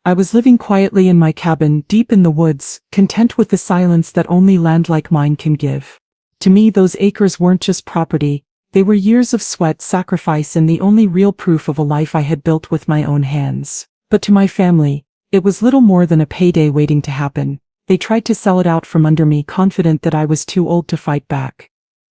I was living quietly in my cabin, deep in the woods, content with the silence that only land like mine can give. To me, those acres weren't just property, they were years of sweat, sacrifice, and the only real proof of a life I had built with my own hands. But to my family, it was little more than a payday waiting to happen. They tried to sell it out from under me, confident that I was too old to fight back.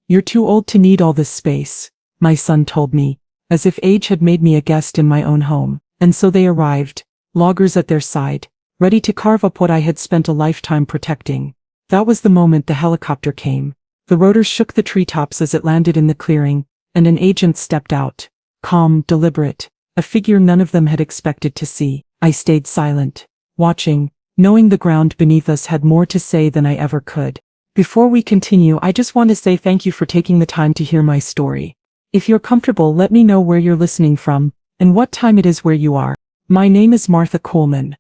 "You're too old to need all this space," my son told me, as if age had made me a guest in my own home. And so they arrived, loggers at their side, ready to carve up what I had spent a lifetime protecting. That was the moment the helicopter came. The rotors shook the treetops as it landed in the clearing, and an agent stepped out. Calm, deliberate, a figure none of them had expected to see. I stayed silent, watching, knowing the ground beneath us had more to say than I ever could. Before we continue, I just want to say thank you for taking the time to hear my story. If you're comfortable, let me know where you're listening from, and what time it is where you are. My name is Martha Coleman.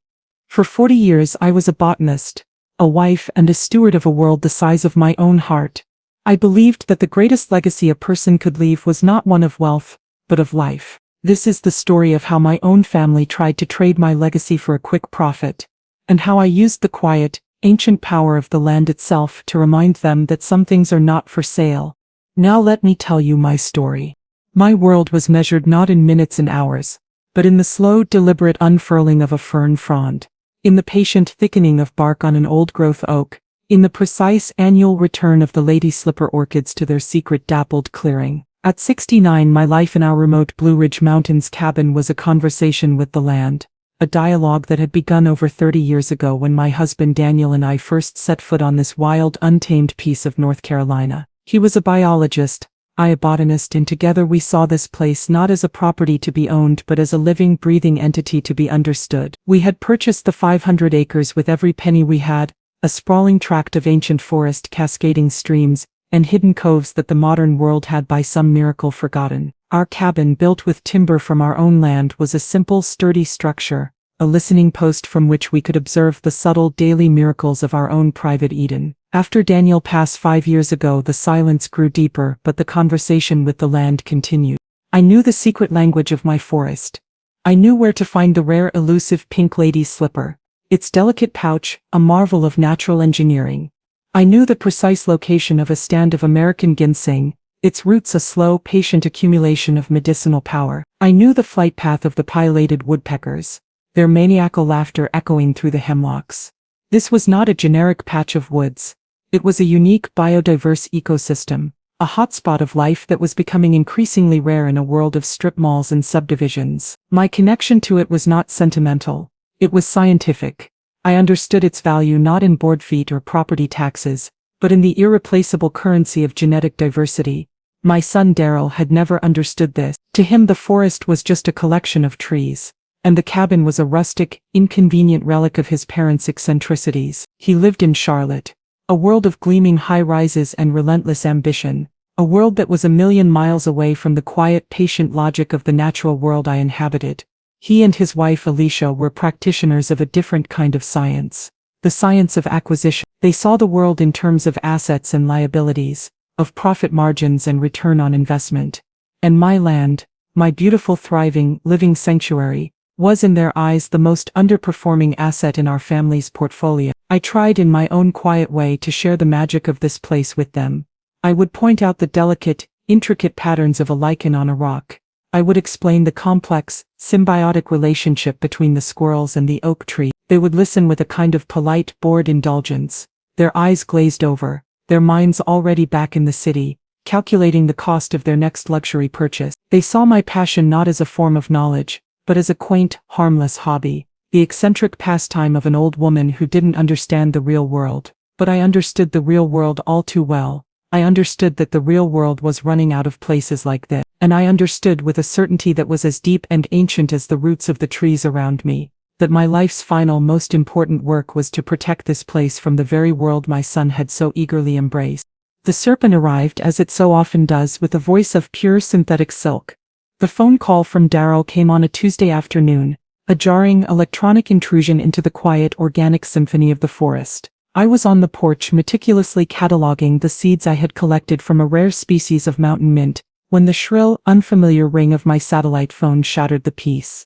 For 40 years I was a botanist, a wife, and a steward of a world the size of my own heart. I believed that the greatest legacy a person could leave was not one of wealth, but of life. This is the story of how my own family tried to trade my legacy for a quick profit, and how I used the quiet, ancient power of the land itself to remind them that some things are not for sale. Now let me tell you my story. My world was measured not in minutes and hours, but in the slow, deliberate unfurling of a fern frond, in the patient thickening of bark on an old-growth oak, in the precise annual return of the lady slipper orchids to their secret dappled clearing. At 69, my life in our remote Blue Ridge Mountains cabin was a conversation with the land, a dialogue that had begun over 30 years ago when my husband Daniel and I first set foot on this wild, untamed piece of North Carolina. He was a biologist, I a botanist, and together we saw this place not as a property to be owned but as a living, breathing entity to be understood. We had purchased the 500 acres with every penny we had, a sprawling tract of ancient forest, cascading streams, and hidden coves that the modern world had by some miracle forgotten. Our cabin, built with timber from our own land, was a simple, sturdy structure, a listening post from which we could observe the subtle daily miracles of our own private Eden. After Daniel passed 5 years ago, the silence grew deeper, but the conversation with the land continued. I knew the secret language of my forest. I knew where to find the rare, elusive pink lady's slipper, its delicate pouch, a marvel of natural engineering. I knew the precise location of a stand of American ginseng, its roots a slow, patient accumulation of medicinal power. I knew the flight path of the pileated woodpeckers, their maniacal laughter echoing through the hemlocks. This was not a generic patch of woods. It was a unique, biodiverse ecosystem, a hotspot of life that was becoming increasingly rare in a world of strip malls and subdivisions. My connection to it was not sentimental. It was scientific. I understood its value not in board feet or property taxes, but in the irreplaceable currency of genetic diversity. My son Daryl had never understood this. To him, the forest was just a collection of trees, and the cabin was a rustic, inconvenient relic of his parents' eccentricities. He lived in Charlotte, a world of gleaming high-rises and relentless ambition, a world that was a million miles away from the quiet, patient logic of the natural world I inhabited. He and his wife Alicia were practitioners of a different kind of science, the science of acquisition. They saw the world in terms of assets and liabilities, of profit margins and return on investment. And my land, my beautiful, thriving, living sanctuary, was in their eyes the most underperforming asset in our family's portfolio. I tried in my own quiet way to share the magic of this place with them. I would point out the delicate, intricate patterns of a lichen on a rock. I would explain the complex, symbiotic relationship between the squirrels and the oak tree. They would listen with a kind of polite, bored indulgence, their eyes glazed over, their minds already back in the city, calculating the cost of their next luxury purchase. They saw my passion not as a form of knowledge, but as a quaint, harmless hobby, the eccentric pastime of an old woman who didn't understand the real world. But I understood the real world all too well. I understood that the real world was running out of places like this, and I understood with a certainty that was as deep and ancient as the roots of the trees around me, that my life's final, most important work was to protect this place from the very world my son had so eagerly embraced. The serpent arrived, as it so often does, with a voice of pure synthetic silk. The phone call from Daryl came on a Tuesday afternoon, a jarring, electronic intrusion into the quiet, organic symphony of the forest. I was on the porch meticulously cataloging the seeds I had collected from a rare species of mountain mint, when the shrill, unfamiliar ring of my satellite phone shattered the peace.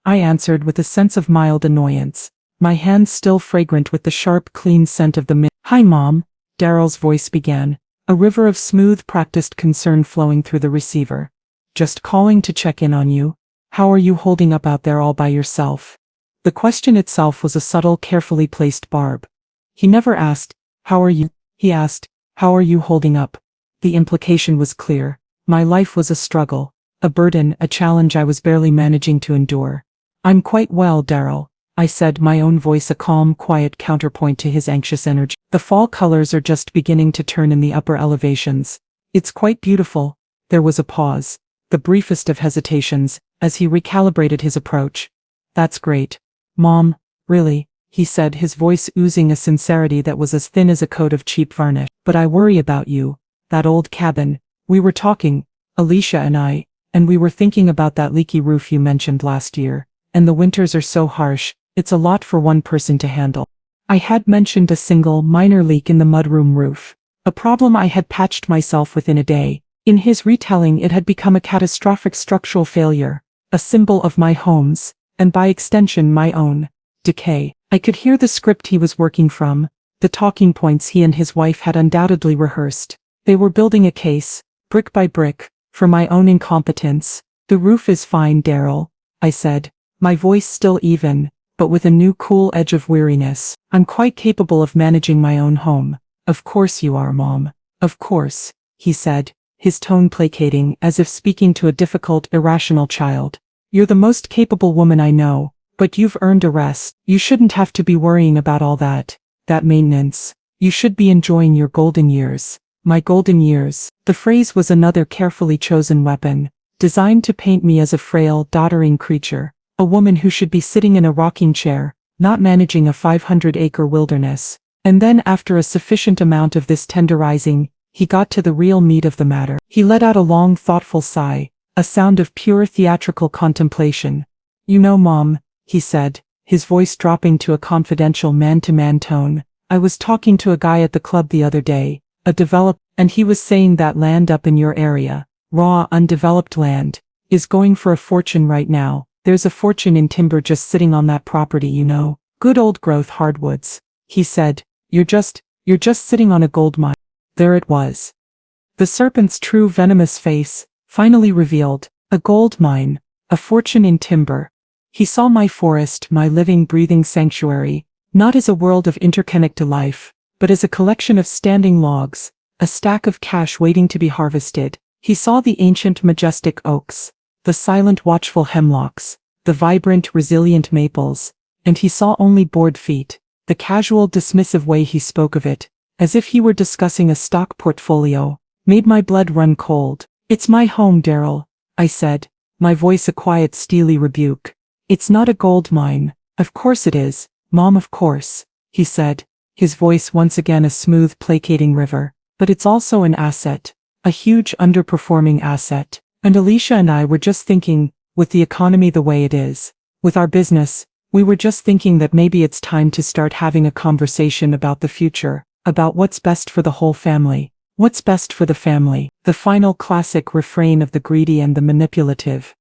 I answered with a sense of mild annoyance, my hands still fragrant with the sharp, clean scent of the mint. Hi, Mom, Daryl's voice began, a river of smooth, practiced concern flowing through the receiver. Just calling to check in on you. How are you holding up out there all by yourself? The question itself was a subtle, carefully placed barb. He never asked, how are you? He asked, how are you holding up? The implication was clear. My life was a struggle, a burden, a challenge I was barely managing to endure. I'm quite well, Daryl, I said, my own voice a calm, quiet counterpoint to his anxious energy. The fall colors are just beginning to turn in the upper elevations. It's quite beautiful. There was a pause, the briefest of hesitations, as he recalibrated his approach. That's great. Mom, really, he said, his voice oozing a sincerity that was as thin as a coat of cheap varnish. But I worry about you. That old cabin. We were talking, Alicia and I, and we were thinking about that leaky roof you mentioned last year. And the winters are so harsh, it's a lot for one person to handle. I had mentioned a single, minor leak in the mudroom roof. A problem I had patched myself within a day. In his retelling, it had become a catastrophic structural failure, a symbol of my home's, and by extension my own, decay. I could hear the script he was working from, the talking points he and his wife had undoubtedly rehearsed. They were building a case, brick by brick, for my own incompetence. The roof is fine, Daryl, I said, my voice still even, but with a new cool edge of weariness. I'm quite capable of managing my own home. Of course you are, Mom. Of course, he said, his tone placating, as if speaking to a difficult, irrational child. You're the most capable woman I know, but you've earned a rest. You shouldn't have to be worrying about all that maintenance. You should be enjoying your golden years. My golden years. The phrase was another carefully chosen weapon, designed to paint me as a frail, doddering creature. A woman who should be sitting in a rocking chair, not managing a 500-acre wilderness. And then after a sufficient amount of this tenderizing, he got to the real meat of the matter. He let out a long, thoughtful sigh, a sound of pure theatrical contemplation. You know, Mom, he said, his voice dropping to a confidential man-to-man tone, I was talking to a guy at the club the other day, a developer, and he was saying that land up in your area, raw, undeveloped land, is going for a fortune right now. There's a fortune in timber just sitting on that property, you know. Good old growth hardwoods. He said, you're just sitting on a gold mine. There it was. The serpent's true venomous face, finally revealed, a gold mine, a fortune in timber. He saw my forest, my living, breathing sanctuary, not as a world of interconnected life, but as a collection of standing logs, a stack of cash waiting to be harvested. He saw the ancient, majestic oaks, the silent, watchful hemlocks, the vibrant, resilient maples, and he saw only bored feet, the casual, dismissive way he spoke of it, as if he were discussing a stock portfolio, made my blood run cold. It's my home, Daryl, I said, my voice a quiet, steely rebuke. It's not a gold mine. Of course it is, Mom, of course, he said, his voice once again a smooth, placating river. But it's also an asset, a huge, underperforming asset. And Alicia and I were just thinking, with the economy the way it is, with our business, we were just thinking that maybe it's time to start having a conversation about the future, about what's best for the whole family. What's best for the family? The final classic refrain of the greedy and the manipulative.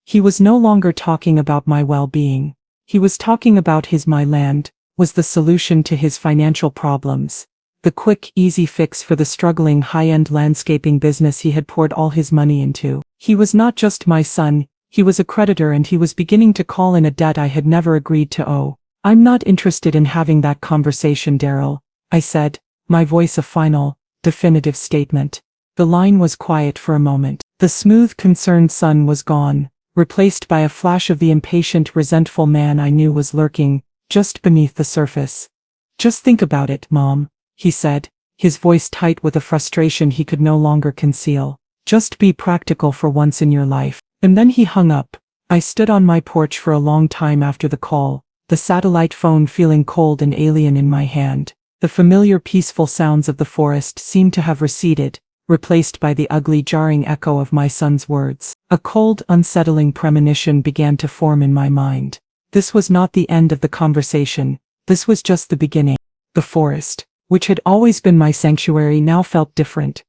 He was no longer talking about my well-being. He was talking about my land, was the solution to his financial problems. The quick, easy fix for the struggling high-end landscaping business he had poured all his money into. He was not just my son, he was a creditor, and he was beginning to call in a debt I had never agreed to owe. I'm not interested in having that conversation, Daryl, I said, my voice a final, definitive statement. The line was quiet for a moment. The smooth, concerned son was gone, replaced by a flash of the impatient, resentful man I knew was lurking just beneath the surface. Just think about it, Mom, he said, his voice tight with a frustration he could no longer conceal. Just be practical for once in your life. And then he hung up. I stood on my porch for a long time after the call, the satellite phone feeling cold and alien in my hand. The familiar peaceful sounds of the forest seemed to have receded, replaced by the ugly, jarring echo of my son's words. A cold, unsettling premonition began to form in my mind. This was not the end of the conversation. This was just the beginning. The forest, which had always been my sanctuary, now felt different.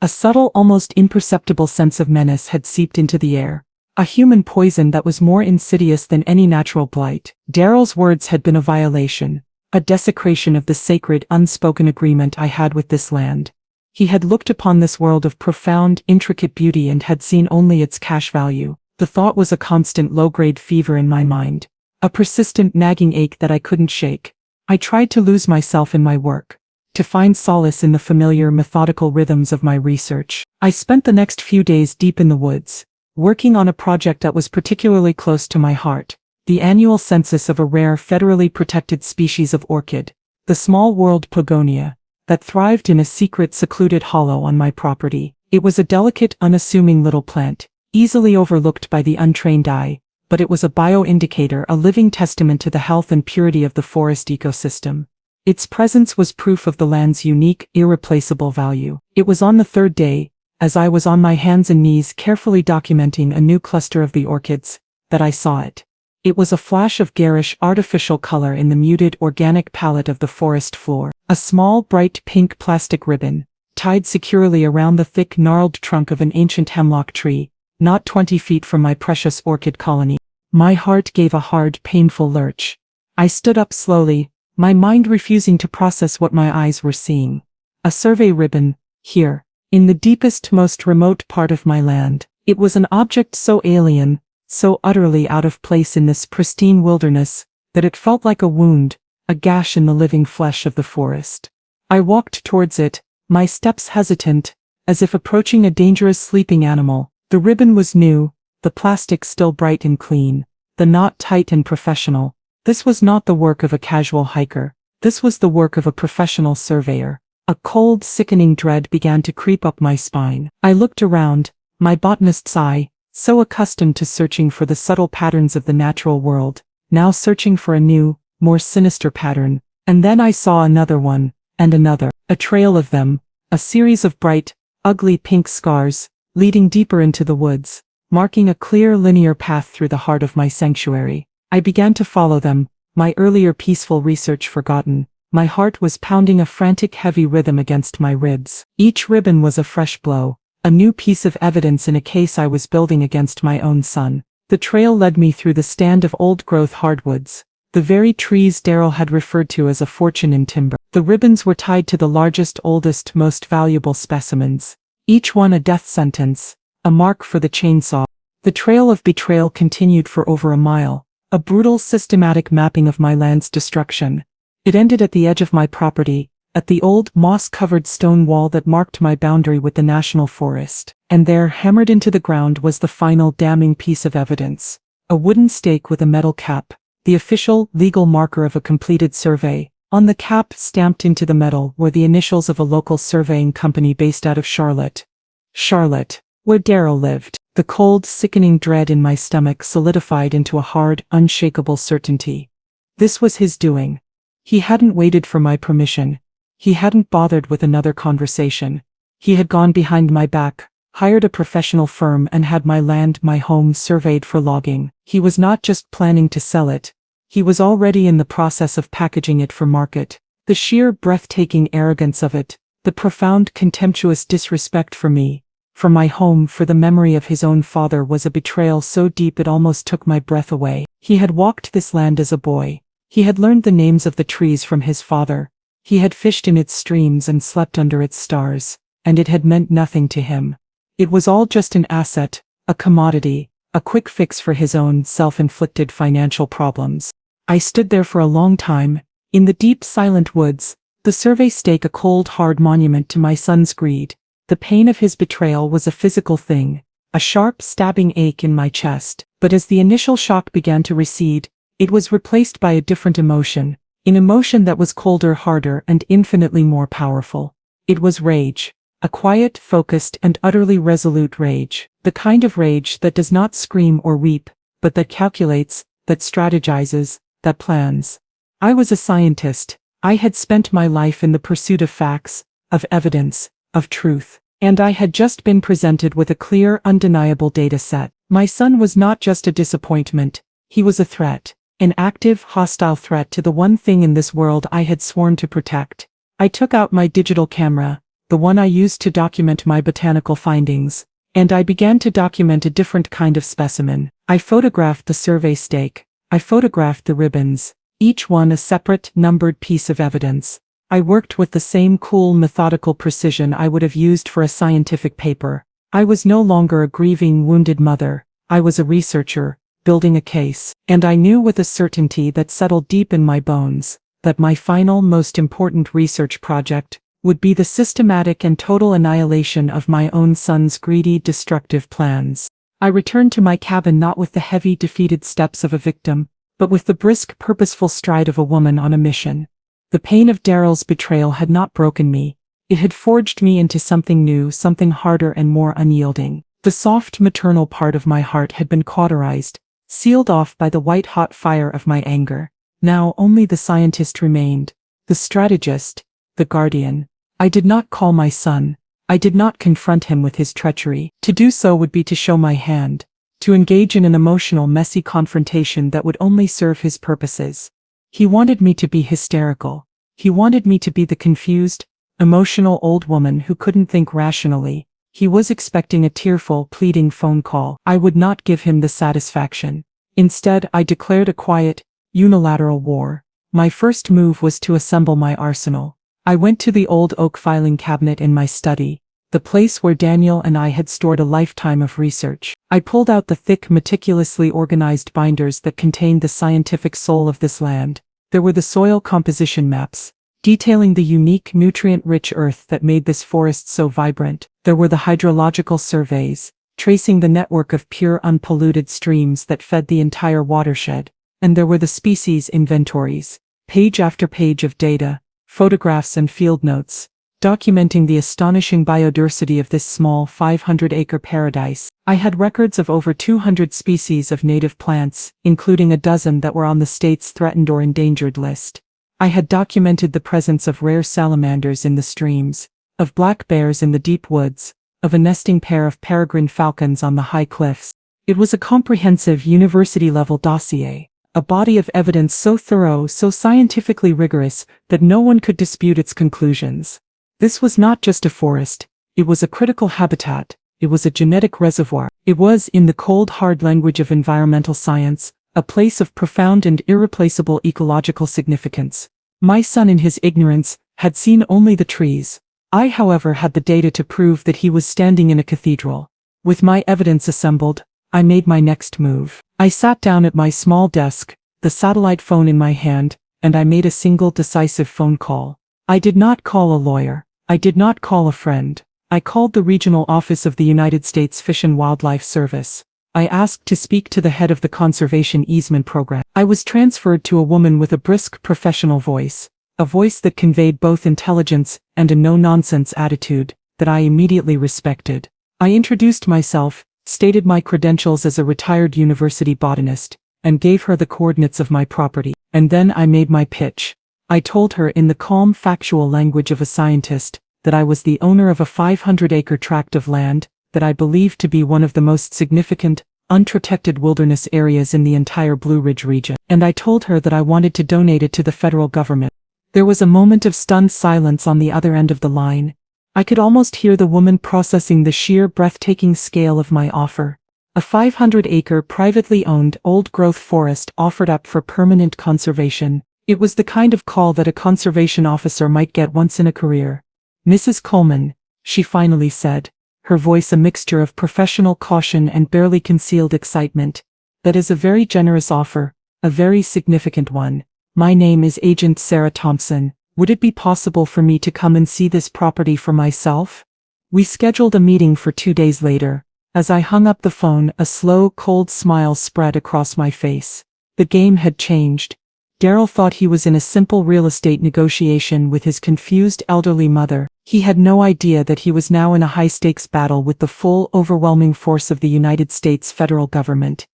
A subtle, almost imperceptible sense of menace had seeped into the air. A human poison that was more insidious than any natural blight. Daryl's words had been a violation, a desecration of the sacred, unspoken agreement I had with this land. He had looked upon this world of profound, intricate beauty and had seen only its cash value. The thought was a constant low-grade fever in my mind, a persistent nagging ache that I couldn't shake. I tried to lose myself in my work, to find solace in the familiar, methodical rhythms of my research. I spent the next few days deep in the woods, working on a project that was particularly close to my heart, the annual census of a rare federally protected species of orchid, the small world Pogonia, that thrived in a secret secluded hollow on my property. It was a delicate, unassuming little plant, easily overlooked by the untrained eye, but it was a bioindicator, a living testament to the health and purity of the forest ecosystem. Its presence was proof of the land's unique, irreplaceable value. It was on the third day, as I was on my hands and knees carefully documenting a new cluster of the orchids, that I saw it. It was a flash of garish, artificial color in the muted, organic palette of the forest floor. A small, bright pink plastic ribbon, tied securely around the thick, gnarled trunk of an ancient hemlock tree, not 20 feet from my precious orchid colony. My heart gave a hard, painful lurch. I stood up slowly, my mind refusing to process what my eyes were seeing. A survey ribbon, here, in the deepest, most remote part of my land. It was an object so alien, so utterly out of place in this pristine wilderness, that it felt like a wound, a gash in the living flesh of the forest. I walked towards it, my steps hesitant, as if approaching a dangerous sleeping animal. The ribbon was new, the plastic still bright and clean, the knot tight and professional. This was not the work of a casual hiker. This was the work of a professional surveyor. A cold, sickening dread began to creep up my spine. I looked around, my botanist's eye, so accustomed to searching for the subtle patterns of the natural world, now searching for a new, more sinister pattern. And then I saw another one, and another. A trail of them, a series of bright, ugly pink scars, leading deeper into the woods, marking a clear linear path through the heart of my sanctuary. I began to follow them, my earlier peaceful research forgotten. My heart was pounding a frantic heavy rhythm against my ribs. Each ribbon was a fresh blow, a new piece of evidence in a case I was building against my own son. The trail led me through the stand of old-growth hardwoods, the very trees Daryl had referred to as a fortune in timber. The ribbons were tied to the largest, oldest, most valuable specimens, each one a death sentence, a mark for the chainsaw. The trail of betrayal continued for over a mile, a brutal, systematic mapping of my land's destruction. It ended at the edge of my property, at the old, moss-covered stone wall that marked my boundary with the national forest. And there, hammered into the ground, was the final damning piece of evidence. A wooden stake with a metal cap, the official, legal marker of a completed survey. On the cap, stamped into the metal, were the initials of a local surveying company based out of Charlotte. Charlotte, where Daryl lived. The cold, sickening dread in my stomach solidified into a hard, unshakable certainty. This was his doing. He hadn't waited for my permission. He hadn't bothered with another conversation. He had gone behind my back, hired a professional firm, and had my land, my home, surveyed for logging. He was not just planning to sell it. He was already in the process of packaging it for market. The sheer breathtaking arrogance of it, the profound contemptuous disrespect for me, for my home, for the memory of his own father, was a betrayal so deep it almost took my breath away. He had walked this land as a boy. He had learned the names of the trees from his father. He had fished in its streams and slept under its stars, and it had meant nothing to him. It was all just an asset, a commodity, a quick fix for his own self-inflicted financial problems. I stood there for a long time, in the deep, silent woods, the survey stake a cold, hard monument to my son's greed. The pain of his betrayal was a physical thing, a sharp, stabbing ache in my chest. But as the initial shock began to recede, it was replaced by a different emotion, an emotion that was colder, harder, and infinitely more powerful. It was rage. A quiet, focused, and utterly resolute rage. The kind of rage that does not scream or weep, but that calculates, that strategizes, that plans. I was a scientist. I had spent my life in the pursuit of facts, of evidence, of truth. And I had just been presented with a clear, undeniable data set. My son was not just a disappointment. He was a threat. An active, hostile threat to the one thing in this world I had sworn to protect. I took out my digital camera, the one I used to document my botanical findings, And I began to document a different kind of specimen. I photographed the survey stake. I photographed the ribbons, each one a separate, numbered piece of evidence. I worked with the same cool, methodical precision I would have used for a scientific paper. I was no longer a grieving, wounded mother. I was a researcher, building a case. And I knew with a certainty that settled deep in my bones, that my final, most important research project would be the systematic and total annihilation of my own son's greedy, destructive plans. I returned to my cabin not with the heavy, defeated steps of a victim, but with the brisk, purposeful stride of a woman on a mission. The pain of Daryl's betrayal had not broken me. It had forged me into something new, something harder and more unyielding. The soft, maternal part of my heart had been cauterized, sealed off by the white-hot fire of my anger. Now only the scientist remained, the strategist, the guardian. I did not call my son. I did not confront him with his treachery. To do so would be to show my hand, to engage in an emotional, messy confrontation that would only serve his purposes. He wanted me to be hysterical. He wanted me to be the confused, emotional old woman who couldn't think rationally. He was expecting a tearful, pleading phone call. I would not give him the satisfaction. Instead, I declared a quiet, unilateral war. My first move was to assemble my arsenal. I went to the old oak filing cabinet in my study, the place where Daniel and I had stored a lifetime of research. I pulled out the thick, meticulously organized binders that contained the scientific soul of this land. There were the soil composition maps, detailing the unique, nutrient-rich earth that made this forest so vibrant. There were the hydrological surveys, tracing the network of pure, unpolluted streams that fed the entire watershed. And there were the species inventories, page after page of data, photographs and field notes, documenting the astonishing biodiversity of this small 500-acre paradise. I had records of over 200 species of native plants, including a dozen that were on the state's threatened or endangered list. I had documented the presence of rare salamanders in the streams, of black bears in the deep woods, of a nesting pair of peregrine falcons on the high cliffs. It was a comprehensive university-level dossier, a body of evidence so thorough, so scientifically rigorous, that no one could dispute its conclusions. This was not just a forest, it was a critical habitat, it was a genetic reservoir. It was, in the cold hard language of environmental science, a place of profound and irreplaceable ecological significance. My son in his ignorance had seen only the trees. I, however, had the data to prove that he was standing in a cathedral. With my evidence assembled, I made my next move. I sat down at my small desk, the satellite phone in my hand, and I made a single decisive phone call. I did not call a lawyer. I did not call a friend. I called the regional office of the United States Fish and Wildlife Service. I asked to speak to the head of the conservation easement program. I was transferred to a woman with a brisk professional voice, a voice that conveyed both intelligence and a no-nonsense attitude that I immediately respected. I introduced myself, stated my credentials as a retired university botanist, and gave her the coordinates of my property. And then I made my pitch. I told her in the calm, factual language of a scientist that I was the owner of a 500-acre tract of land that I believed to be one of the most significant, unprotected wilderness areas in the entire Blue Ridge region. And I told her that I wanted to donate it to the federal government. There was a moment of stunned silence on the other end of the line. I could almost hear the woman processing the sheer, breathtaking scale of my offer. A 500-acre, privately owned, old-growth forest offered up for permanent conservation. It was the kind of call that a conservation officer might get once in a career. "Mrs. Coleman," she finally said, her voice a mixture of professional caution and barely concealed excitement, "that is a very generous offer, a very significant one. My name is Agent Sarah Thompson. Would it be possible for me to come and see this property for myself?" We scheduled a meeting for 2 days later. As I hung up the phone, a slow, cold smile spread across my face. The game had changed. Daryl thought he was in a simple real estate negotiation with his confused elderly mother. He had no idea that he was now in a high-stakes battle with the full, overwhelming force of the United States federal government.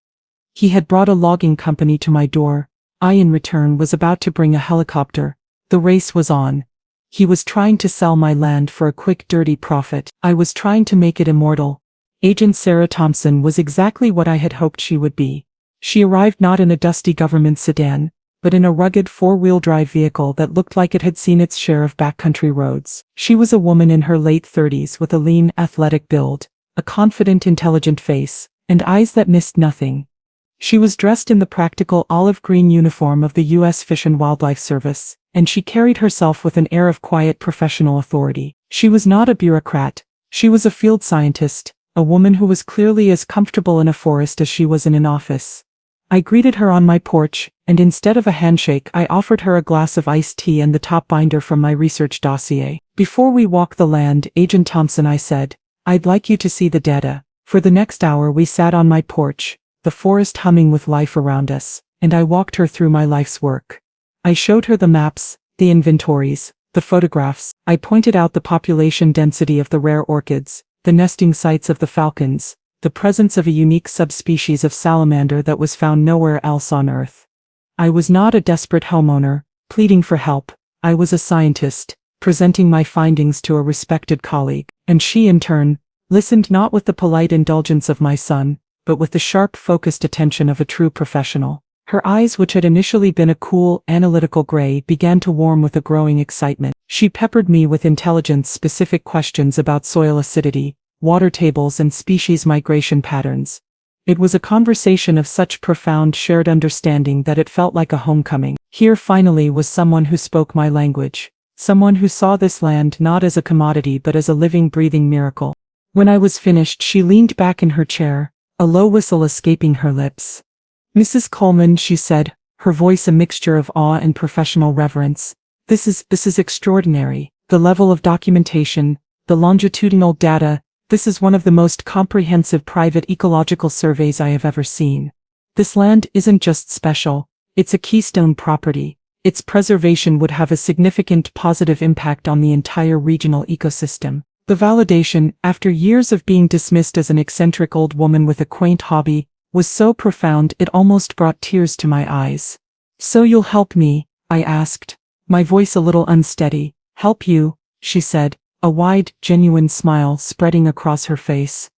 He had brought a logging company to my door. I, in return, was about to bring a helicopter. The race was on. He was trying to sell my land for a quick, dirty profit. I was trying to make it immortal. Agent Sarah Thompson was exactly what I had hoped she would be. She arrived not in a dusty government sedan, but in a rugged four-wheel-drive vehicle that looked like it had seen its share of backcountry roads. She was a woman in her late 30s with a lean, athletic build, a confident, intelligent face, and eyes that missed nothing. She was dressed in the practical olive green uniform of the U.S. Fish and Wildlife Service, and she carried herself with an air of quiet professional authority. She was not a bureaucrat. She was a field scientist, a woman who was clearly as comfortable in a forest as she was in an office. I greeted her on my porch, and instead of a handshake, I offered her a glass of iced tea and the top binder from my research dossier. Before we walk the land, Agent Thompson, I said, I'd like you to see the data. For the next hour we sat on my porch, the forest humming with life around us, and I walked her through my life's work. I showed her the maps, the inventories, the photographs. I pointed out the population density of the rare orchids, the nesting sites of the falcons, the presence of a unique subspecies of salamander that was found nowhere else on Earth. I was not a desperate homeowner, pleading for help. I was a scientist, presenting my findings to a respected colleague, and she in turn, listened not with the polite indulgence of my son, but with the sharp, focused attention of a true professional. Her eyes, which had initially been a cool, analytical gray, began to warm with a growing excitement. She peppered me with intelligence-specific questions about soil acidity, water tables, and species migration patterns. It was a conversation of such profound shared understanding that it felt like a homecoming. Here finally was someone who spoke my language, someone who saw this land not as a commodity but as a living, breathing miracle. When I was finished, she leaned back in her chair, a low whistle escaping her lips. Mrs. Coleman, she said, her voice a mixture of awe and professional reverence. This is extraordinary. The level of documentation, the longitudinal data, this is one of the most comprehensive private ecological surveys I have ever seen. This land isn't just special, it's a keystone property. Its preservation would have a significant positive impact on the entire regional ecosystem. The validation, after years of being dismissed as an eccentric old woman with a quaint hobby, was so profound it almost brought tears to my eyes. So you'll help me? I asked, my voice a little unsteady. Help you? She said, a wide, genuine smile spreading across her face.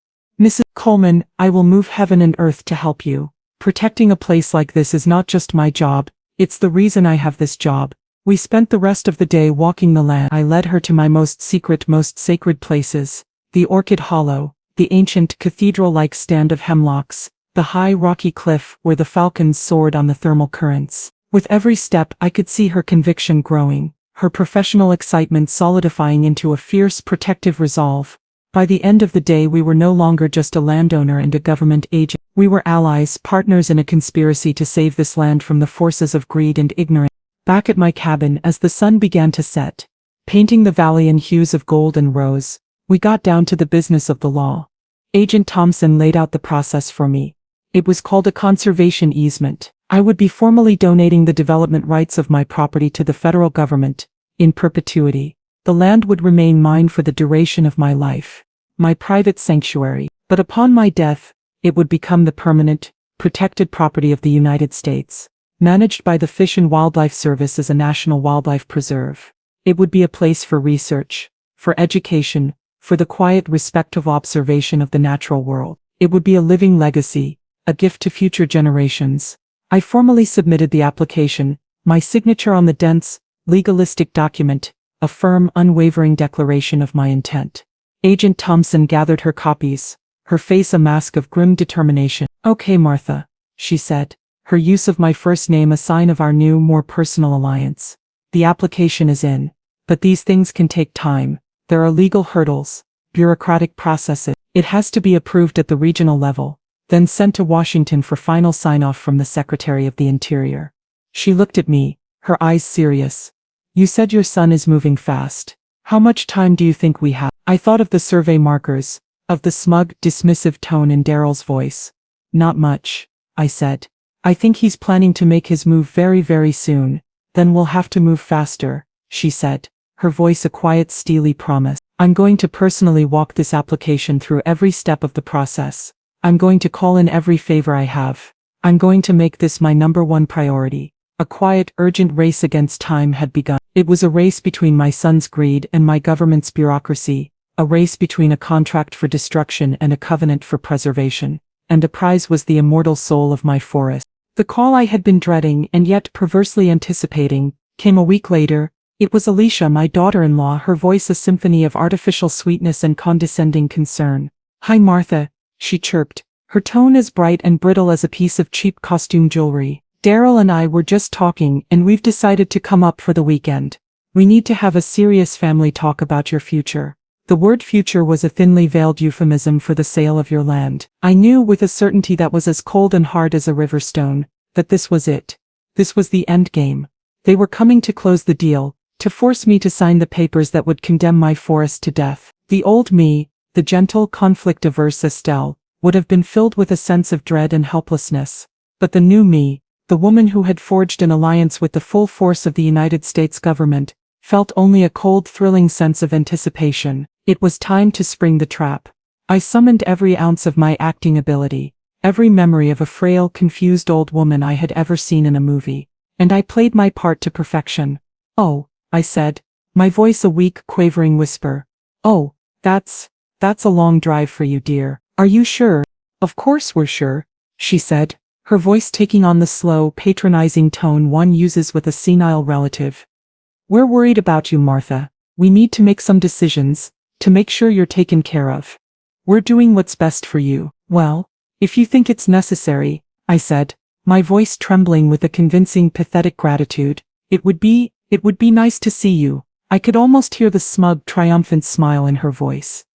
Mrs. Coleman, I will move heaven and earth to help you. Protecting a place like this is not just my job, it's the reason I have this job. We spent the rest of the day walking the land. I led her to my most secret, most sacred places, the Orchid Hollow, the ancient cathedral-like stand of hemlocks, the high rocky cliff where the falcons soared on the thermal currents. With every step I could see her conviction growing, her professional excitement solidifying into a fierce protective resolve. By the end of the day we were no longer just a landowner and a government agent. We were allies, partners in a conspiracy to save this land from the forces of greed and ignorance. Back at my cabin as the sun began to set, painting the valley in hues of gold and rose, we got down to the business of the law. Agent Thompson laid out the process for me. It was called a conservation easement. I would be formally donating the development rights of my property to the federal government, in perpetuity. The land would remain mine for the duration of my life, my private sanctuary, but upon my death, it would become the permanent, protected property of the United States, managed by the Fish and Wildlife Service as a national wildlife preserve. It would be a place for research, for education, for the quiet, respectful observation of the natural world. It would be a living legacy, a gift to future generations. I formally submitted the application, my signature on the dense, legalistic document, a firm, unwavering declaration of my intent. Agent Thompson gathered her copies, her face a mask of grim determination. Okay, Martha, she said, her use of my first name a sign of our new, more personal alliance. The application is in, but these things can take time. There are legal hurdles, bureaucratic processes. It has to be approved at the regional level, then sent to Washington for final sign-off from the Secretary of the Interior. She looked at me, her eyes serious. You said your son is moving fast. How much time do you think we have? I thought of the survey markers, of the smug, dismissive tone in Daryl's voice. Not much, I said. I think he's planning to make his move very, very soon. Then we'll have to move faster, she said, her voice a quiet, steely promise. I'm going to personally walk this application through every step of the process. I'm going to call in every favor I have. I'm going to make this my #1 priority. A quiet, urgent race against time had begun. It was a race between my son's greed and my government's bureaucracy, a race between a contract for destruction and a covenant for preservation, and a prize was the immortal soul of my forest. The call I had been dreading and yet perversely anticipating came a week later. It was Alicia, my daughter-in-law, her voice a symphony of artificial sweetness and condescending concern. Hi Martha, she chirped, her tone as bright and brittle as a piece of cheap costume jewelry. Daryl and I were just talking and we've decided to come up for the weekend. We need to have a serious family talk about your future. The word future was a thinly veiled euphemism for the sale of your land. I knew with a certainty that was as cold and hard as a river stone, that this was it. This was the end game. They were coming to close the deal, to force me to sign the papers that would condemn my forest to death. The old me, the gentle, conflict-averse Estelle, would have been filled with a sense of dread and helplessness. But the new me, the woman who had forged an alliance with the full force of the United States government, felt only a cold, thrilling sense of anticipation. It was time to spring the trap. I summoned every ounce of my acting ability, every memory of a frail, confused old woman I had ever seen in a movie, and I played my part to perfection. "Oh," I said, my voice a weak, quavering whisper. "Oh, that's a long drive for you, dear. Are you sure?" "Of course we're sure," she said, her voice taking on the slow, patronizing tone one uses with a senile relative. "We're worried about you, Martha. We need to make some decisions, to make sure you're taken care of. We're doing what's best for you." "Well, if you think it's necessary," I said, my voice trembling with a convincing, pathetic gratitude, it would be nice to see you." I could almost hear the smug, triumphant smile in her voice.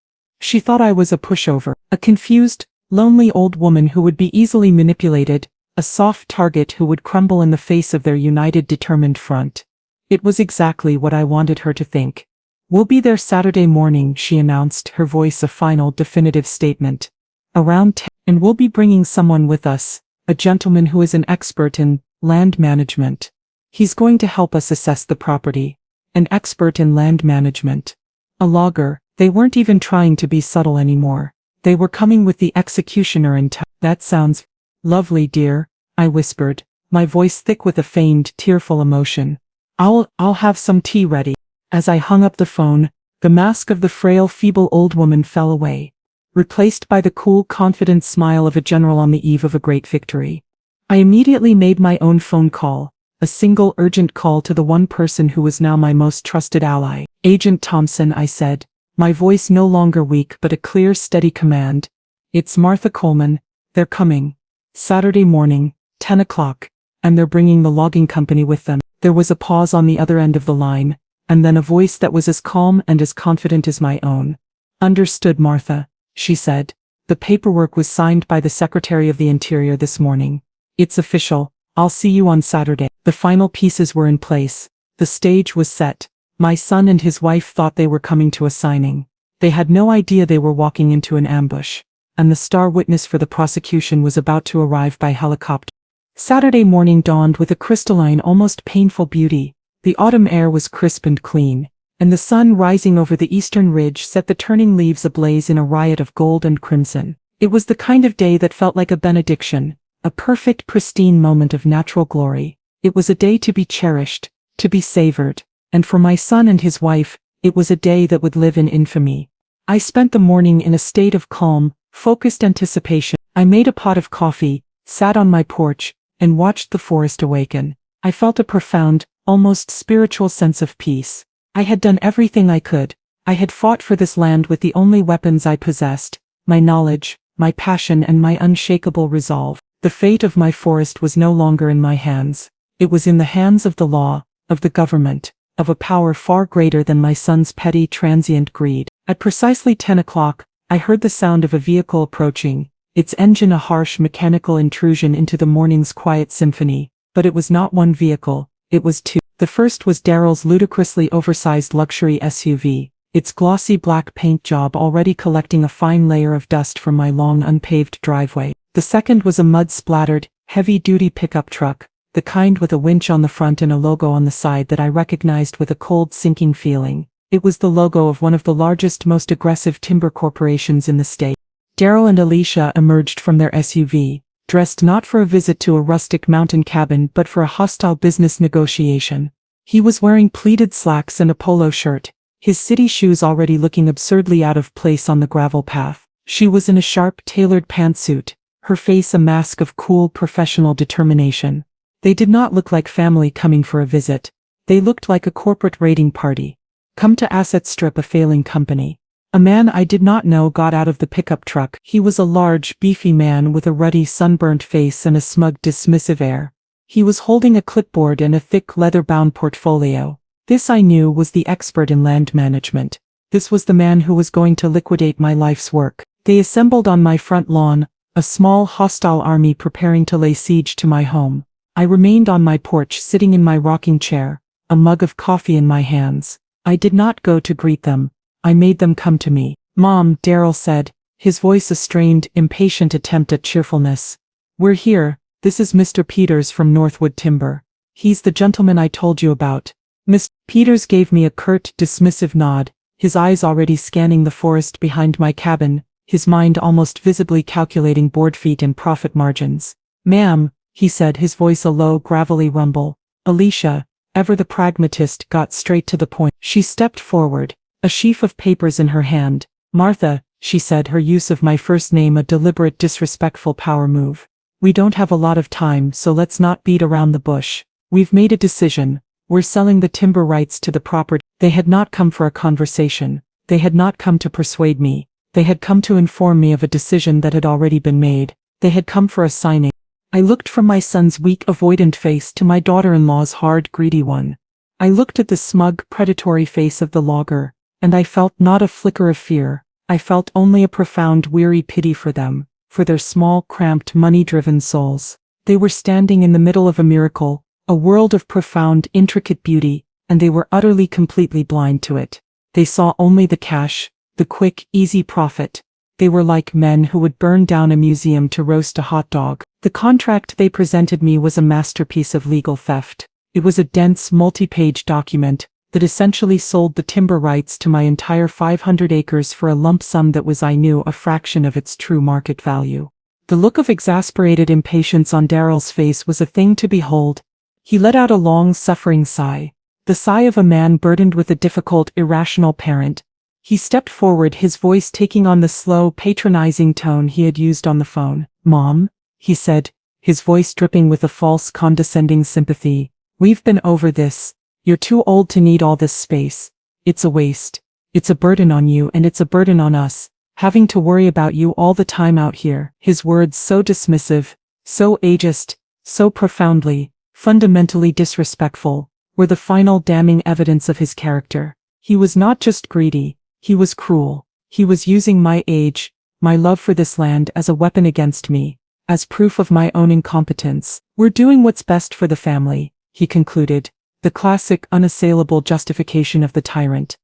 She thought I was a pushover, a confused, lonely old woman who would be easily manipulated, a soft target who would crumble in the face of their united, determined front. It was exactly what I wanted her to think. "We'll be there Saturday morning," she announced, her voice a final, definitive statement. "Around 10, and we'll be bringing someone with us, a gentleman who is an expert in land management. He's going to help us assess the property. An expert in land management. A logger." They weren't even trying to be subtle anymore. They were coming with the executioner in tow. "That sounds lovely, dear," I whispered, my voice thick with a feigned, tearful emotion. I'll have some tea ready." As I hung up the phone, the mask of the frail, feeble old woman fell away, replaced by the cool, confident smile of a general on the eve of a great victory. I immediately made my own phone call, a single urgent call to the one person who was now my most trusted ally. "Agent Thompson," I said, my voice no longer weak but a clear, steady command. "It's Martha Coleman. They're coming. Saturday morning, 10 o'clock, and they're bringing the logging company with them." There was a pause on the other end of the line, and then a voice that was as calm and as confident as my own. "Understood, Martha," she said. "The paperwork was signed by the Secretary of the Interior this morning. It's official. I'll see you on Saturday." The final pieces were in place. The stage was set. My son and his wife thought they were coming to a signing. They had no idea they were walking into an ambush, and the star witness for the prosecution was about to arrive by helicopter. Saturday morning dawned with a crystalline, almost painful beauty. The autumn air was crisp and clean, and the sun rising over the eastern ridge set the turning leaves ablaze in a riot of gold and crimson. It was the kind of day that felt like a benediction, a perfect, pristine moment of natural glory. It was a day to be cherished, to be savored. And for my son and his wife, it was a day that would live in infamy. I spent the morning in a state of calm, focused anticipation. I made a pot of coffee, sat on my porch, and watched the forest awaken. I felt a profound, almost spiritual sense of peace. I had done everything I could. I had fought for this land with the only weapons I possessed, my knowledge, my passion, and my unshakable resolve. The fate of my forest was no longer in my hands. It was in the hands of the law, of the government, of a power far greater than my son's petty, transient greed. At precisely 10 o'clock, I heard the sound of a vehicle approaching, its engine a harsh mechanical intrusion into the morning's quiet symphony. But it was not one vehicle, it was two. The first was Daryl's ludicrously oversized luxury SUV, its glossy black paint job already collecting a fine layer of dust from my long unpaved driveway. The second was a mud-splattered, heavy-duty pickup truck, the kind with a winch on the front and a logo on the side that I recognized with a cold, sinking feeling. It was the logo of one of the largest, most aggressive timber corporations in the state. Daryl and Alicia emerged from their SUV, dressed not for a visit to a rustic mountain cabin but for a hostile business negotiation. He was wearing pleated slacks and a polo shirt, his city shoes already looking absurdly out of place on the gravel path. She was in a sharp, tailored pantsuit, her face a mask of cool, professional determination. They did not look like family coming for a visit. They looked like a corporate raiding party, come to asset strip a failing company. A man I did not know got out of the pickup truck. He was a large, beefy man with a ruddy, sunburnt face and a smug, dismissive air. He was holding a clipboard and a thick, leather-bound portfolio. This I knew was the expert in land management. This was the man who was going to liquidate my life's work. They assembled on my front lawn, a small, hostile army preparing to lay siege to my home. I remained on my porch sitting in my rocking chair, a mug of coffee in my hands. I did not go to greet them. I made them come to me. "Mom," Daryl said, his voice a strained, impatient attempt at cheerfulness. "We're here. This is Mr. Peters from Northwood Timber. He's the gentleman I told you about." Mr. Peters gave me a curt, dismissive nod, his eyes already scanning the forest behind my cabin, his mind almost visibly calculating board feet and profit margins. "Ma'am," he said, his voice a low, gravelly rumble. Alicia, ever the pragmatist, got straight to the point. She stepped forward, a sheaf of papers in her hand. "Martha," she said, her use of my first name a deliberate, disrespectful power move. "We don't have a lot of time, so let's not beat around the bush. We've made a decision. We're selling the timber rights to the property." They had not come for a conversation. They had not come to persuade me. They had come to inform me of a decision that had already been made. They had come for a signing. I looked from my son's weak, avoidant face to my daughter-in-law's hard, greedy one. I looked at the smug, predatory face of the logger, and I felt not a flicker of fear. I felt only a profound, weary pity for them, for their small, cramped, money-driven souls. They were standing in the middle of a miracle, a world of profound, intricate beauty, and they were utterly, completely blind to it. They saw only the cash, the quick, easy profit. They were like men who would burn down a museum to roast a hot dog. The contract they presented me was a masterpiece of legal theft. It was a dense, multi-page document that essentially sold the timber rights to my entire 500 acres for a lump sum that was, I knew, a fraction of its true market value. The look of exasperated impatience on Daryl's face was a thing to behold. He let out a long, suffering sigh, the sigh of a man burdened with a difficult, irrational parent. He stepped forward, his voice taking on the slow, patronizing tone he had used on the phone. "Mom," he said, his voice dripping with a false, condescending sympathy, "we've been over this. You're too old to need all this space. It's a waste. It's a burden on you, and it's a burden on us, having to worry about you all the time out here." His words so dismissive, so ageist, so profoundly, fundamentally disrespectful, were the final damning evidence of his character. He was not just greedy, he was cruel. He was using my age, my love for this land as a weapon against me, as proof of my own incompetence. "We're doing what's best for the family," he concluded, the classic, unassailable justification of the tyrant.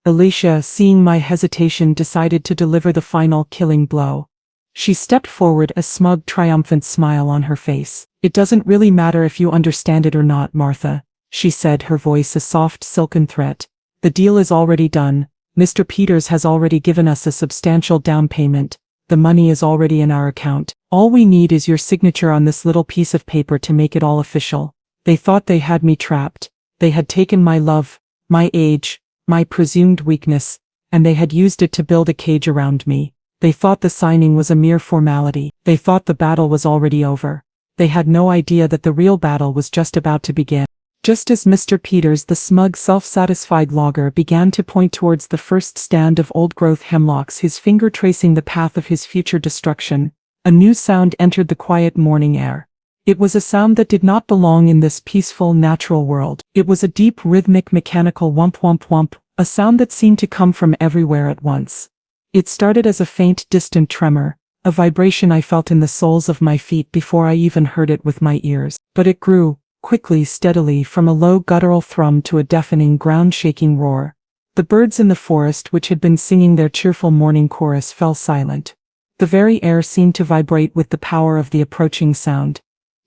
Alicia, seeing my hesitation, decided to deliver the final, killing blow. She stepped forward, a smug, triumphant smile on her face. "It doesn't really matter if you understand it or not, Martha," she said, her voice a soft, silken threat. "The deal is already done. Mr. Peters has already given us a substantial down payment. The money is already in our account. All we need is your signature on this little piece of paper to make it all official." They thought they had me trapped. They had taken my love, my age, my presumed weakness, and they had used it to build a cage around me. They thought the signing was a mere formality. They thought the battle was already over. They had no idea that the real battle was just about to begin. Just as Mr. Peters, the smug, self-satisfied logger, began to point towards the first stand of old-growth hemlocks, his finger tracing the path of his future destruction, a new sound entered the quiet morning air. It was a sound that did not belong in this peaceful, natural world. It was a deep, rhythmic, mechanical whump whump whump, a sound that seemed to come from everywhere at once. It started as a faint, distant tremor, a vibration I felt in the soles of my feet before I even heard it with my ears. But it grew, quickly, steadily, from a low guttural thrum to a deafening, ground-shaking roar. The birds in the forest, which had been singing their cheerful morning chorus, fell silent. The very air seemed to vibrate with the power of the approaching sound.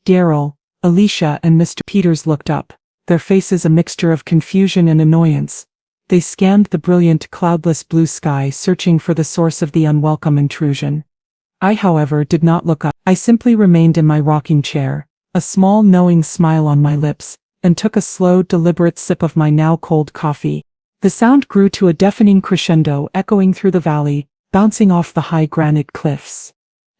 Daryl, Alicia, and Mr. Peters looked up, their faces a mixture of confusion and annoyance. They scanned the brilliant, cloudless blue sky, searching for the source of the unwelcome intrusion. I, however, did not look up. I simply remained in my rocking chair, a small, knowing smile on my lips, and took a slow, deliberate sip of my now cold coffee. The sound grew to a deafening crescendo, echoing through the valley, bouncing off the high granite cliffs.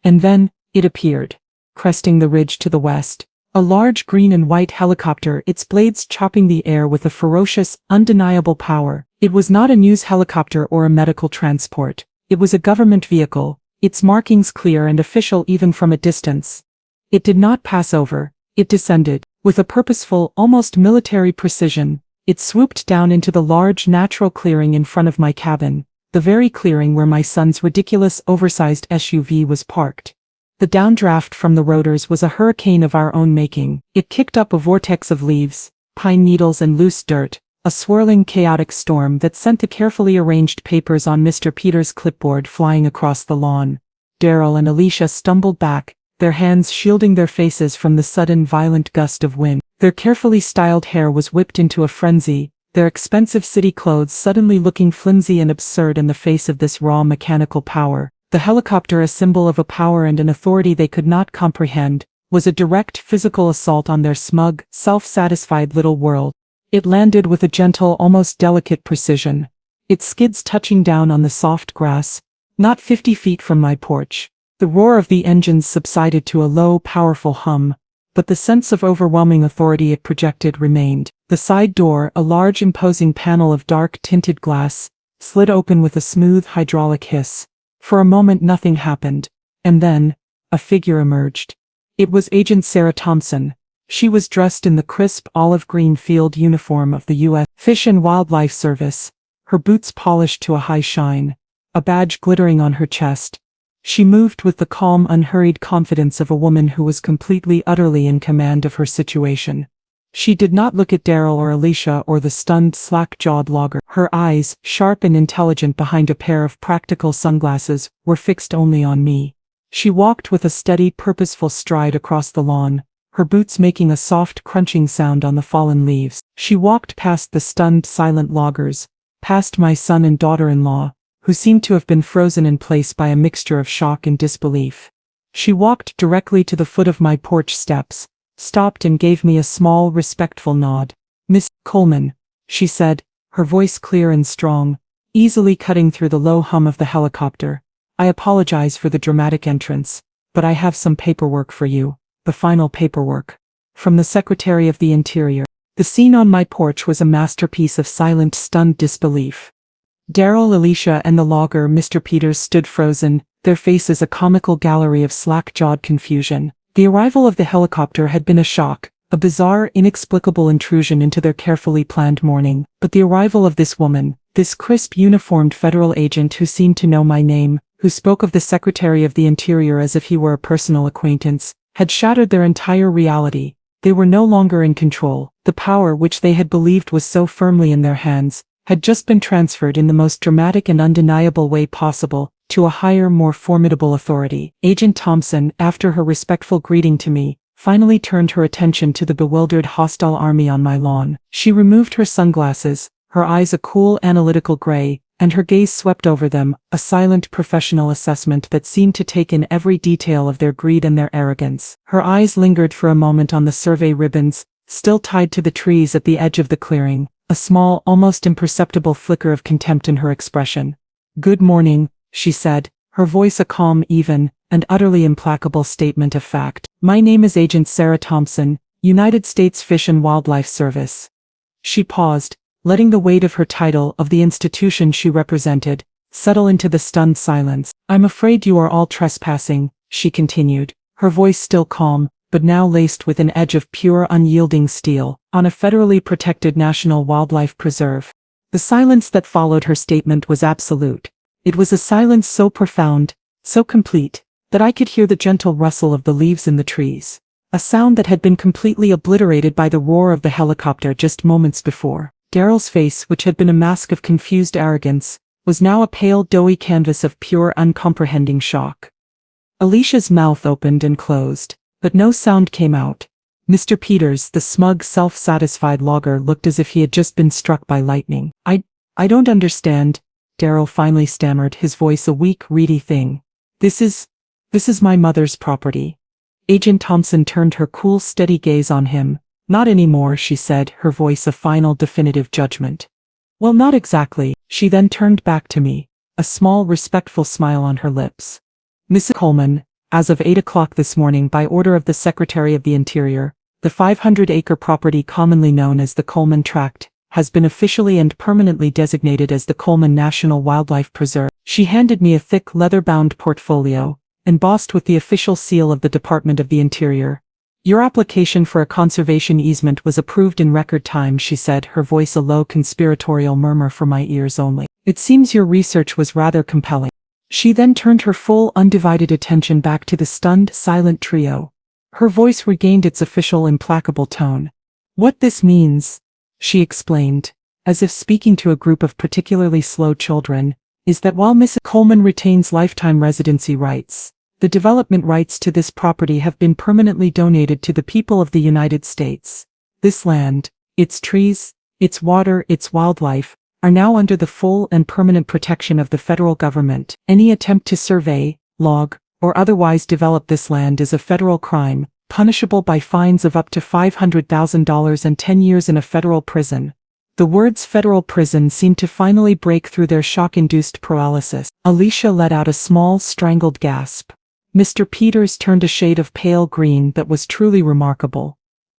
And then, it appeared, cresting the ridge to the west, a large green and white helicopter, its blades chopping the air with a ferocious, undeniable power. It was not a news helicopter or a medical transport. It was a government vehicle, its markings clear and official even from a distance. It did not pass over, it descended. With a purposeful, almost military precision, it swooped down into the large natural clearing in front of my cabin, the very clearing where my son's ridiculous oversized SUV was parked. The downdraft from the rotors was a hurricane of our own making. It kicked up a vortex of leaves, pine needles and loose dirt, a swirling chaotic storm that sent the carefully arranged papers on Mr. Peters' clipboard flying across the lawn. Daryl and Alicia stumbled back, their hands shielding their faces from the sudden violent gust of wind. Their carefully styled hair was whipped into a frenzy, their expensive city clothes suddenly looking flimsy and absurd in the face of this raw mechanical power. The helicopter, a symbol of a power and an authority they could not comprehend, was a direct physical assault on their smug, self-satisfied little world. It landed with a gentle, almost delicate precision, its skids touching down on the soft grass, not 50 feet from my porch. The roar of the engines subsided to a low, powerful hum, but the sense of overwhelming authority it projected remained. The side door, a large imposing panel of dark-tinted glass, slid open with a smooth hydraulic hiss. For a moment nothing happened, and then, a figure emerged. It was Agent Sarah Thompson. She was dressed in the crisp olive-green field uniform of the U.S. Fish and Wildlife Service, her boots polished to a high shine, a badge glittering on her chest. She moved with the calm, unhurried confidence of a woman who was completely, utterly in command of her situation. She did not look at Daryl or Alicia or the stunned, slack-jawed logger. Her eyes, sharp and intelligent behind a pair of practical sunglasses, were fixed only on me. She walked with a steady, purposeful stride across the lawn, her boots making a soft, crunching sound on the fallen leaves. She walked past the stunned, silent loggers, past my son and daughter-in-law, who seemed to have been frozen in place by a mixture of shock and disbelief. She walked directly to the foot of my porch steps, stopped and gave me a small, respectful nod. "Miss Coleman," she said, her voice clear and strong, easily cutting through the low hum of the helicopter. "I apologize for the dramatic entrance, but I have some paperwork for you, the final paperwork. From the Secretary of the Interior." The scene on my porch was a masterpiece of silent, stunned disbelief. Daryl, Alicia, and the logger, Mr. Peters, stood frozen, their faces a comical gallery of slack-jawed confusion. The arrival of the helicopter had been a shock, a bizarre, inexplicable intrusion into their carefully planned morning. But the arrival of this woman, this crisp, uniformed federal agent who seemed to know my name, who spoke of the Secretary of the Interior as if he were a personal acquaintance, had shattered their entire reality. They were no longer in control. The power which they had believed was so firmly in their hands had just been transferred in the most dramatic and undeniable way possible to a higher, more formidable authority. Agent Thompson, after her respectful greeting to me, finally turned her attention to the bewildered hostile army on my lawn. She removed her sunglasses, her eyes a cool, analytical gray, and her gaze swept over them, a silent professional assessment that seemed to take in every detail of their greed and their arrogance. Her eyes lingered for a moment on the survey ribbons, still tied to the trees at the edge of the clearing, a small, almost imperceptible flicker of contempt in her expression. "Good morning," she said, her voice a calm, even, and utterly implacable statement of fact. "My name is Agent Sarah Thompson, United States Fish and Wildlife Service." She paused, letting the weight of her title, of the institution she represented, settle into the stunned silence. "I'm afraid you are all trespassing," she continued, her voice still calm, but now laced with an edge of pure, unyielding steel, on a federally protected national wildlife preserve. The silence that followed her statement was absolute. It was a silence so profound, so complete, that I could hear the gentle rustle of the leaves in the trees, a sound that had been completely obliterated by the roar of the helicopter just moments before. Daryl's face, which had been a mask of confused arrogance, was now a pale, doughy canvas of pure, uncomprehending shock. Alicia's mouth opened and closed, but no sound came out. Mr. Peters, the smug, self-satisfied logger, looked as if he had just been struck by lightning. I don't understand," Daryl finally stammered, his voice a weak, reedy thing. This is my mother's property." Agent Thompson turned her cool, steady gaze on him. "Not anymore," she said, her voice a final, definitive judgment. "Well, not exactly." She then turned back to me, a small, respectful smile on her lips. "Mrs. Coleman, as of 8 o'clock this morning, by order of the Secretary of the Interior, the 500-acre property commonly known as the Coleman Tract has been officially and permanently designated as the Coleman National Wildlife Preserve. She handed me a thick leather-bound portfolio, embossed with the official seal of the Department of the Interior. Your application for a conservation easement was approved in record time, she said, her voice a low conspiratorial murmur for my ears only. It seems your research was rather compelling. She then turned her full, undivided attention back to the stunned, silent trio. Her voice regained its official, implacable tone. What this means, she explained, as if speaking to a group of particularly slow children, is that while Mrs. Coleman retains lifetime residency rights, the development rights to this property have been permanently donated to the people of the United States. This land, its trees, its water, its wildlife, are now under the full and permanent protection of the federal government. Any attempt to survey, log, or otherwise develop this land is a federal crime, punishable by fines of up to $500,000 and 10 years in a federal prison. The words federal prison seemed to finally break through their shock-induced paralysis. Alicia let out a small, strangled gasp. Mr. Peters turned a shade of pale green that was truly remarkable.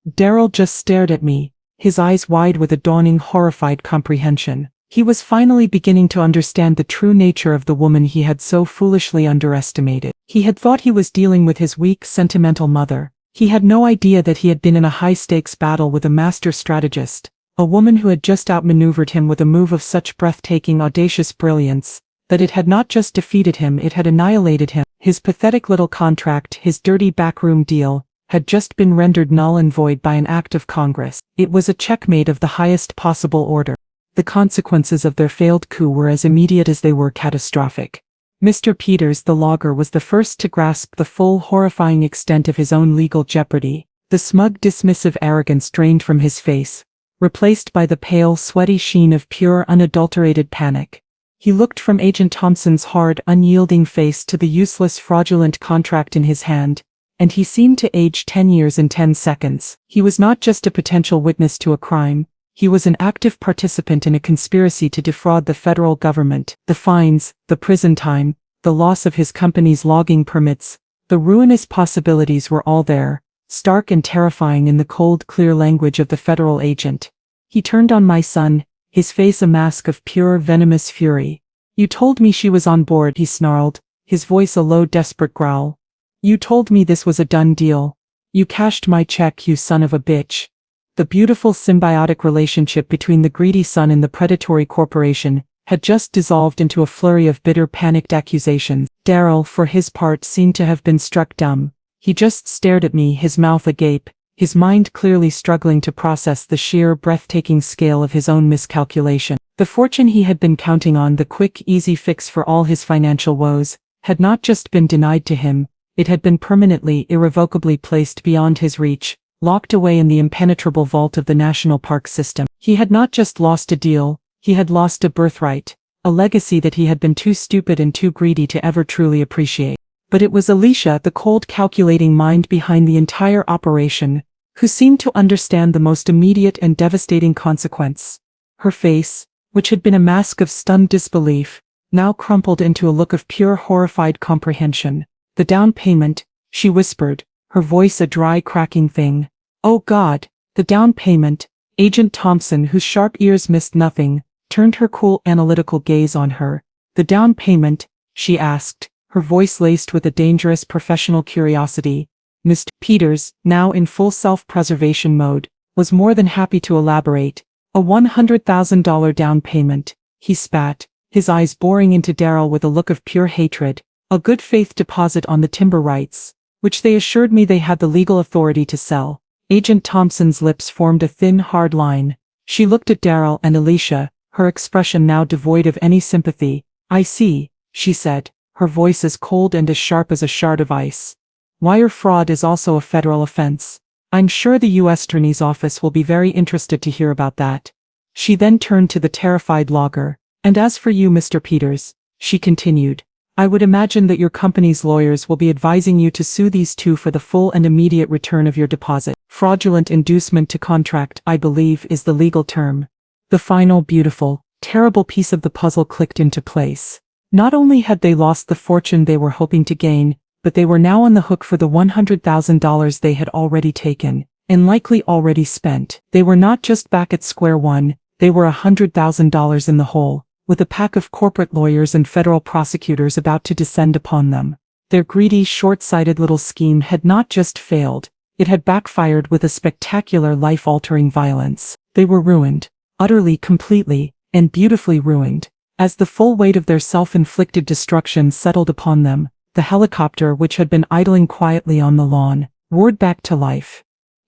Daryl just stared at me, his eyes wide with a dawning, horrified comprehension. He was finally beginning to understand the true nature of the woman he had so foolishly underestimated. He had thought he was dealing with his weak, sentimental mother. He had no idea that he had been in a high-stakes battle with a master strategist, a woman who had just outmaneuvered him with a move of such breathtaking, audacious brilliance, that it had not just defeated him, it had annihilated him. His pathetic little contract, his dirty backroom deal, had just been rendered null and void by an act of Congress. It was a checkmate of the highest possible order. The consequences of their failed coup were as immediate as they were catastrophic. Mr. Peters, the logger, was the first to grasp the full, horrifying extent of his own legal jeopardy. The smug, dismissive arrogance drained from his face, replaced by the pale, sweaty sheen of pure, unadulterated panic. He looked from Agent Thompson's hard, unyielding face to the useless, fraudulent contract in his hand, and he seemed to age 10 years in 10 seconds. He was not just a potential witness to a crime. He was an active participant in a conspiracy to defraud the federal government. The fines, the prison time, the loss of his company's logging permits, the ruinous possibilities were all there, stark and terrifying in the cold, clear language of the federal agent. He turned on my son, his face a mask of pure, venomous fury. You told me she was on board, he snarled, his voice a low, desperate growl. You told me this was a done deal. You cashed my check, you son of a bitch. The beautiful symbiotic relationship between the greedy son and the predatory corporation had just dissolved into a flurry of bitter, panicked accusations. Daryl, for his part, seemed to have been struck dumb. He just stared at me, his mouth agape, his mind clearly struggling to process the sheer, breathtaking scale of his own miscalculation. The fortune he had been counting on, the quick, easy fix for all his financial woes, had not just been denied to him, it had been permanently, irrevocably placed beyond his reach, locked away in the impenetrable vault of the national park system. He had not just lost a deal, he had lost a birthright, a legacy that he had been too stupid and too greedy to ever truly appreciate. But it was Alicia, the cold, calculating mind behind the entire operation, who seemed to understand the most immediate and devastating consequence. Her face, which had been a mask of stunned disbelief, now crumpled into a look of pure, horrified comprehension. The down payment, she whispered, her voice a dry, cracking thing. Oh God, the down payment. Agent Thompson, whose sharp ears missed nothing, turned her cool, analytical gaze on her. The down payment, she asked, her voice laced with a dangerous professional curiosity. Mr. Peters, now in full self-preservation mode, was more than happy to elaborate. A $100,000 down payment, he spat, his eyes boring into Daryl with a look of pure hatred. A good faith deposit on the timber rights, which they assured me they had the legal authority to sell. Agent Thompson's lips formed a thin, hard line. She looked at Daryl and Alicia, her expression now devoid of any sympathy. I see, she said, her voice as cold and as sharp as a shard of ice. Wire fraud is also a federal offense. I'm sure the U.S. Attorney's Office will be very interested to hear about that. She then turned to the terrified logger. And as for you, Mr. Peters, she continued, I would imagine that your company's lawyers will be advising you to sue these two for the full and immediate return of your deposit. Fraudulent inducement to contract, I believe, is the legal term. The final, beautiful, terrible piece of the puzzle clicked into place. Not only had they lost the fortune they were hoping to gain, but they were now on the hook for the $100,000 they had already taken, and likely already spent. They were not just back at square one, They were $100,000 in the hole, with a pack of corporate lawyers and federal prosecutors about to descend upon them. Their greedy, short-sighted little scheme had not just failed, it had backfired with a spectacular life-altering violence. They were ruined, utterly, completely, and beautifully ruined. As the full weight of their self-inflicted destruction settled upon them, the helicopter, which had been idling quietly on the lawn, roared back to life.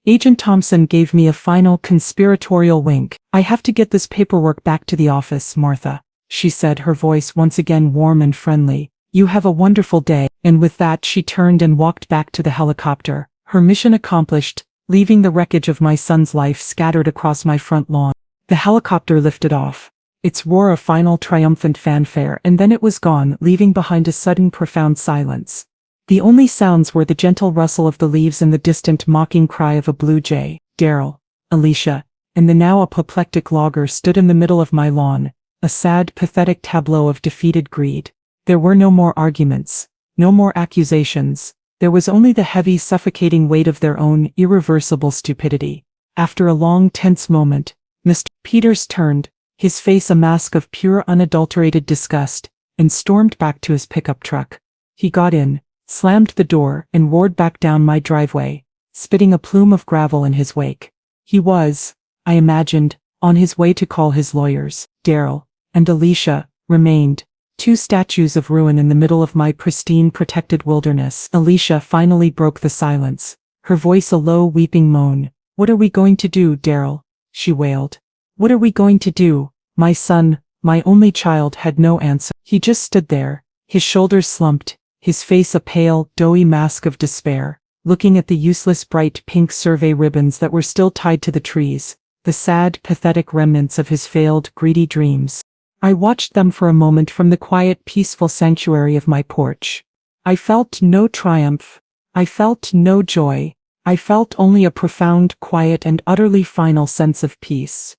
Agent Thompson gave me a final conspiratorial wink. "I have to get this paperwork back to the office, Martha," she said, her voice once again warm and friendly. "You have a wonderful day." And with that she turned and walked back to the helicopter, her mission accomplished, leaving the wreckage of my son's life scattered across my front lawn. The helicopter lifted off, its roar a final triumphant fanfare, and then it was gone, leaving behind a sudden profound silence. The only sounds were the gentle rustle of the leaves and the distant mocking cry of a blue jay. Daryl, Alicia, and the now apoplectic logger stood in the middle of my lawn, a sad, pathetic tableau of defeated greed. There were no more arguments, no more accusations. There was only the heavy, suffocating weight of their own irreversible stupidity. After a long, tense moment, Mr. Peters turned, his face a mask of pure, unadulterated disgust, and stormed back to his pickup truck. He got in, slammed the door, and roared back down my driveway, spitting a plume of gravel in his wake. He was, I imagined, on his way to call his lawyers. Daryl and Alicia remained, two statues of ruin in the middle of my pristine, protected wilderness. Alicia finally broke the silence, her voice a low, weeping moan. "What are we going to do, Daryl?" she wailed. "What are we going to do?" My son, my only child, had no answer. He just stood there, his shoulders slumped, his face a pale, doughy mask of despair, looking at the useless bright pink survey ribbons that were still tied to the trees, the sad, pathetic remnants of his failed, greedy dreams. I watched them for a moment from the quiet, peaceful sanctuary of my porch. I felt no triumph. I felt no joy. I felt only a profound, quiet, and utterly final sense of peace.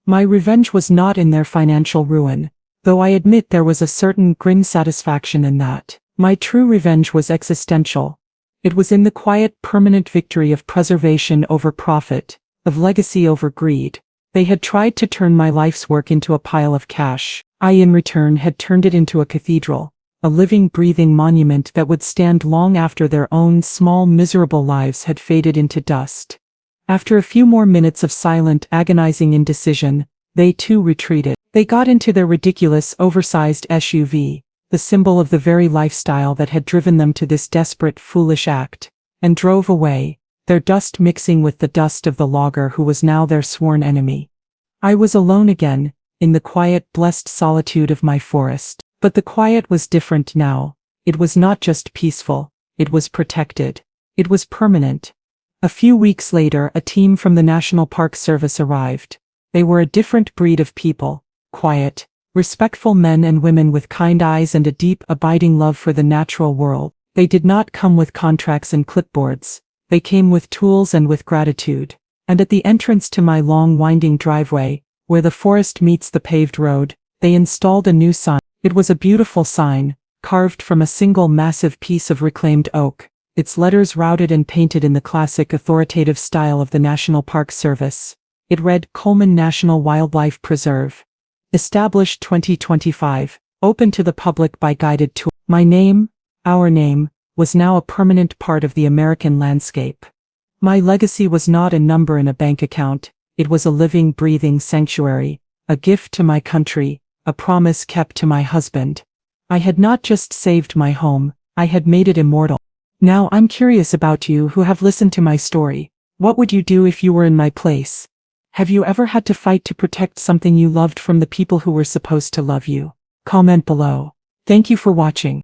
My revenge was not in their financial ruin, though I admit there was a certain grim satisfaction in that. My true revenge was existential. It was in the quiet, permanent victory of preservation over profit, of legacy over greed. They had tried to turn my life's work into a pile of cash. I, in return, had turned it into a cathedral, a living, breathing monument that would stand long after their own small, miserable lives had faded into dust. After a few more minutes of silent, agonizing indecision, they too retreated. They got into their ridiculous, oversized SUV, the symbol of the very lifestyle that had driven them to this desperate, foolish act, and drove away, their dust mixing with the dust of the logger who was now their sworn enemy. I was alone again, in the quiet, blessed solitude of my forest. But the quiet was different now. It was not just peaceful, it was protected. It was permanent. A few weeks later, a team from the National Park Service arrived. They were a different breed of people, quiet, respectful men and women with kind eyes and a deep, abiding love for the natural world. They did not come with contracts and clipboards. They came with tools and with gratitude. And at the entrance to my long, winding driveway, where the forest meets the paved road, they installed a new sign. It was a beautiful sign, carved from a single massive piece of reclaimed oak, its letters routed and painted in the classic authoritative style of the National Park Service. It read, "Coleman National Wildlife Preserve. Established 2025. Open to the public by guided tour." My name, our name, was now a permanent part of the American landscape. My legacy was not a number in a bank account, it was a living, breathing sanctuary, a gift to my country, a promise kept to my husband. I had not just saved my home, I had made it immortal. Now I'm curious about you who have listened to my story. What would you do if you were in my place? Have you ever had to fight to protect something you loved from the people who were supposed to love you? Comment below. Thank you for watching.